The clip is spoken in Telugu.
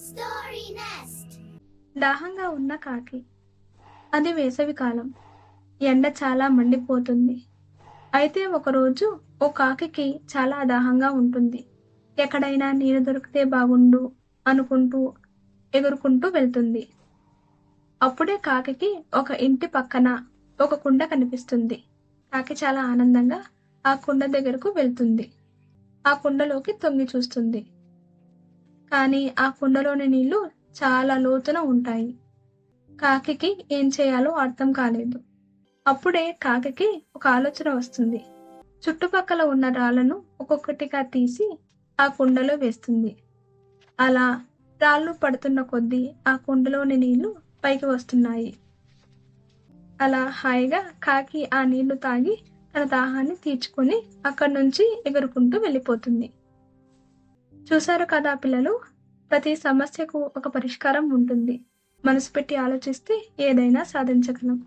Story Nest. దాహంగా ఉన్న కాకి. అది వేసవికాలం. ఎండ చాలా మండిపోతుంది. అయితే ఒకరోజు ఓ కాకికి చాలా దాహంగా ఉంటుంది. ఎక్కడైనా నీరు దొరికితే బాగుండు అనుకుంటూ ఎగురుకుంటూ వెళ్తుంది. అప్పుడే కాకికి ఒక ఇంటి పక్కన ఒక కుండ కనిపిస్తుంది. కాకి చాలా ఆనందంగా ఆ కుండ దగ్గరకు వెళ్తుంది. ఆ కుండలోకి తొంగి చూస్తుంది. కానీ ఆ కుండలోని నీళ్లు చాలా లోతున ఉంటాయి. కాకికి ఏం చేయాలో అర్థం కాలేదు. అప్పుడే కాకికి ఒక ఆలోచన వస్తుంది. చుట్టుపక్కల ఉన్న రాళ్లను ఒక్కొక్కటిగా తీసి ఆ కుండలో వేస్తుంది. అలా రాళ్ళు పడుతున్న కొద్దీ ఆ కుండలోని నీళ్లు పైకి వస్తున్నాయి. అలా హాయిగా కాకి ఆ నీళ్లు తాగి తన దాహాన్ని తీర్చుకొని అక్కడి నుంచి ఎగురుకుంటూ వెళ్ళిపోతుంది. చూశారు కదా పిల్లలు, ప్రతి సమస్యకు ఒక పరిష్కారం ఉంటుంది. మనసు పెట్టి ఆలోచిస్తే ఏదైనా సాధించగలం.